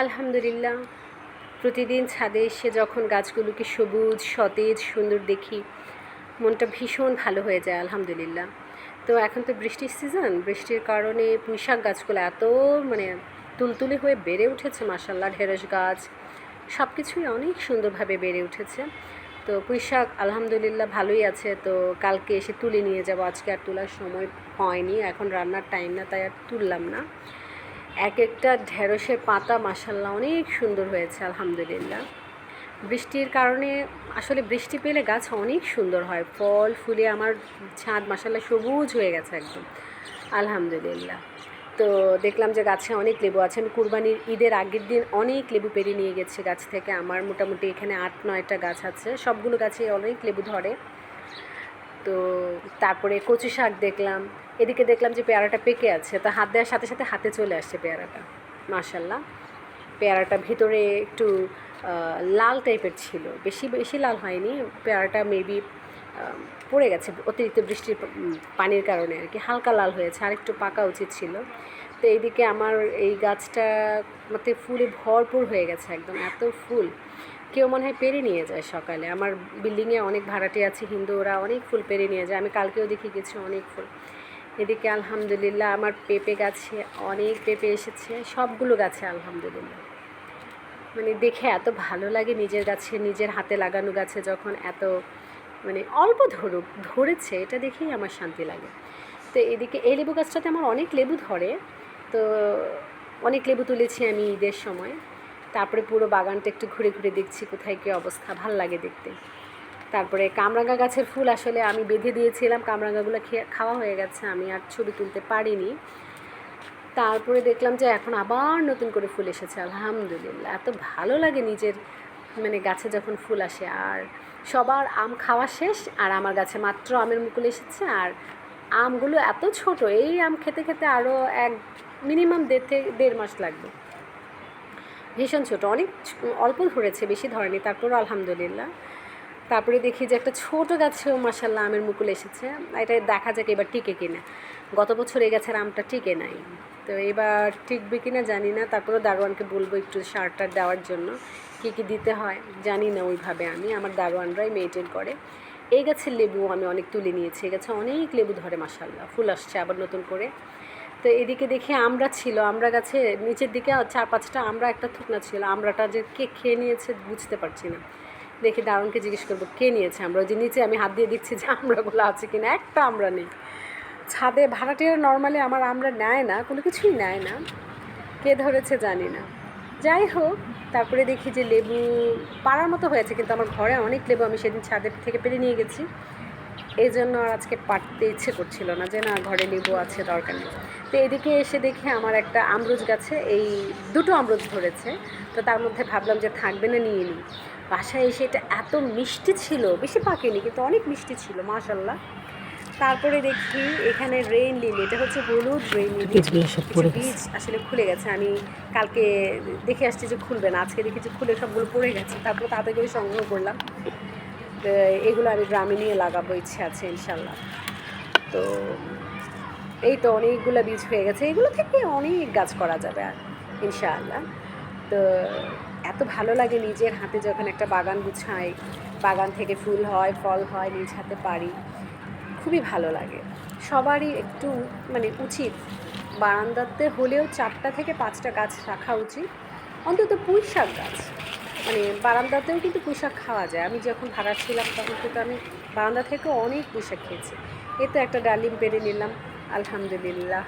আলহামদুলিল্লাহ, প্রতিদিন ছাদে এসে যখন গাছগুলোকে সবুজ সতেজ সুন্দর দেখি, মনটা ভীষণ ভালো হয়ে যায় আলহামদুলিল্লাহ। তো এখন তো বৃষ্টির সিজন, বৃষ্টির কারণে পুঁইশাক গাছগুলো এত মানে তুলতুলে হয়ে বেড়ে উঠেছে মাশাআল্লাহ। ঢেঁড়স গাছ সব কিছুই অনেক সুন্দরভাবে বেড়ে উঠেছে। তো পুঁইশাক আলহামদুলিল্লাহ ভালোই আছে। তো কালকে এসে তুলে নিয়ে যাব, আজকে আর তোলার সময় হয়নি, এখন রান্নার টাইম না, তাই আর তুললাম না। এক একটা ঢেঁড়সের পাতা মাশাআল্লাহ অনেক সুন্দর হয়েছে আলহামদুলিল্লাহ। বৃষ্টির কারণে আসলে বৃষ্টি পেলে গাছ অনেক সুন্দর হয়, ফল ফুলে আমার ছাদ মাশাআল্লাহ সবুজ হয়ে গেছে একদম আলহামদুলিল্লাহ। তো দেখলাম যে গাছে অনেক লেবু আছে। আমি কুরবানির ঈদের আগের দিন অনেক লেবু পেড়ে নিয়ে গেছি গাছ থেকে। আমার মোটামুটি এখানে 8-9টা গাছ আছে, সবগুলো গাছে অনেক লেবু ধরে। তো তারপরে কচু শাক দেখলাম, এদিকে দেখলাম যে পেয়ারাটা পেকে আছে, তো হাত দেওয়ার সাথে সাথে হাতে চলে আসছে পেয়ারাটা মাশাআল্লাহ। পেয়ারাটা ভিতরে একটু লাল টাইপের ছিল, বেশি বেশি লাল হয়নি, পেয়ারাটা মেবি পড়ে গেছে অতিরিক্ত বৃষ্টির পানির কারণে আর কি, হালকা লাল হয়েছে, আর একটু পাকা উচিত ছিল। তো এইদিকে আমার এই গাছটা মতে ফুলে ভরপুর হয়ে গেছে একদম, এত ফুল কেউ মনে হয় পেরে নিয়ে যায় সকালে। আমার বিল্ডিংয়ে অনেক ভাড়াটে আছে হিন্দু, ওরা অনেক ফুল পেরে নিয়ে যায়, আমি কালকেও দেখে গেছি অনেক ফুল। এদিকে আলহামদুলিল্লাহ আমার পেঁপে গাছে অনেক পেঁপে এসেছে, সবগুলো গাছে আলহামদুলিল্লাহ। মানে দেখে এত ভালো লাগে, নিজের গাছে নিজের হাতে লাগানো গাছে যখন এত মানে অল্প ধরেছে, এটা দেখেই আমার শান্তি লাগে। তো এদিকে এই লেবু গাছটাতে আমার অনেক লেবু ধরে, তো অনেক লেবু তুলেছি আমি ঈদের সময়। তারপরে পুরো বাগানটা একটু ঘুরে ঘুরে দেখছি কোথায় কী অবস্থা, ভাল লাগে দেখতে। তারপরে কামরাঙা গাছের ফুল আসলে আমি বেঁধে দিয়েছিলাম, কামরাঙাগুলো খাওয়া হয়ে গেছে, আমি আর ছবি তুলতে পারিনি। তারপরে দেখলাম যে এখন আবার নতুন করে ফুল এসেছে আলহামদুলিল্লাহ। এত ভালো লাগে নিজের মানে গাছে যখন ফুল আসে। আর সবার আম খাওয়া শেষ, আর আমার গাছে মাত্র আমের মুকুল এসেছে, আর আমগুলো এত ছোট, এই আম খেতে খেতে আরও মিনিমাম 1.5 মাস লাগবে, ভীষণ ছোট, অনেক অল্প ধরেছে, বেশি ধরেনি, তারপরও আলহামদুলিল্লাহ। তারপরে দেখি যে একটা ছোট গাছেও মাশাআল্লাহ আমের মুকুল এসেছে, এটা দেখা যাক এবার টিকে কিনা। গত বছর এই গাছের আমটা টিকে নাই, তো এবার টিকবে কিনা জানি না। তারপরেও দারোয়ানকে বলবো একটু সার টার দেওয়ার জন্য, কী কী দিতে হয় জানি না ওইভাবে, আমি আমার দারোয়ানরাই মেনটেন করে। এই গাছের লেবু আমি অনেক তুলে নিয়েছি, এই গাছে অনেক লেবু ধরে মাশাআল্লাহ, ফুল আসছে আবার নতুন করে। তো এদিকে দেখি আমরা ছিল, আমরা গাছে নিচের দিকে 4-5টা আমরা, একটা থুকনা ছিল, আমরাটা যে কে খেয়ে নিয়েছে বুঝতে পারছি না। দেখি দারুণকে জিজ্ঞেস করবো কে নিয়েছে আমরা, যে নিচে আমি হাত দিয়ে দেখছি যে আমরাগুলো আছে কিনা, একটা আমরা নেই। ছাদে ভাড়াটিয়ারা নর্মালি আমার আমরা নেয় না, কোনো কিছুই নেয় না, কে ধরেছে জানি না। যাই হোক, তারপরে দেখি যে লেবু পাড়ার মতো হয়েছে, কিন্তু আমার ঘরে অনেক লেবু আমি সেদিন ছাদের থেকে পেরে নিয়ে গেছি, এই জন্য আর আজকে পাড়তে ইচ্ছে করছিল না, যে না ঘরে লেবু আছে দরকার নেই। তো এদিকে এসে দেখে আমার একটা আমরুজ গাছে এই 2টো আমরুজ ধরেছে, তো তার মধ্যে ভাবলাম যে থাকবে না, নিয়ে নিই। বাসায় এসে এটা এত মিষ্টি ছিল, বেশি পাকেনি কিন্তু অনেক মিষ্টি ছিল মাশাআল্লাহ। তারপরে দেখি এখানে রেইন লিলি, এটা হচ্ছে হলুদ রেইন লিলি, কিছু বীজ আসলে খুলে গেছে, আমি কালকে দেখে আসছি যে খুলবে না, আজকে দেখি যে খুলে সবগুলো পড়ে গেছে, তারপরে তাড়াতাড়ি করে সংগ্রহ করলাম। এগুলো আমি গ্রামে নিয়ে লাগাবো, ইচ্ছে আছে ইনশাল্লাহ। তো এই তো অনেকগুলো বীজ হয়ে গেছে, এগুলো থেকে অনেক গাছ করা যাবে আর ইনশাআল্লাহ। তো এত ভালো লাগে নিজের হাতে যখন একটা বাগান গুছাই, বাগান থেকে ফুল হয় ফল হয়, নিজ হাতে পারি, খুবই ভালো লাগে। সবারই একটু মানে উচিত বারান্দাতে হলেও 4টা থেকে 5টা গাছ রাখা উচিত, অন্তত পুঁইশাক গাছ। মানে বারান্দাতেও কিন্তু পুঁইশাক খাওয়া যায়, আমি যখন ভাড়া ছিলাম তখন কিন্তু আমি বারান্দা থেকেও অনেক পুঁইশাক খেয়েছি। এই তো একটা ডালিম পেড়ে নিলাম আলহামদুলিল্লাহ।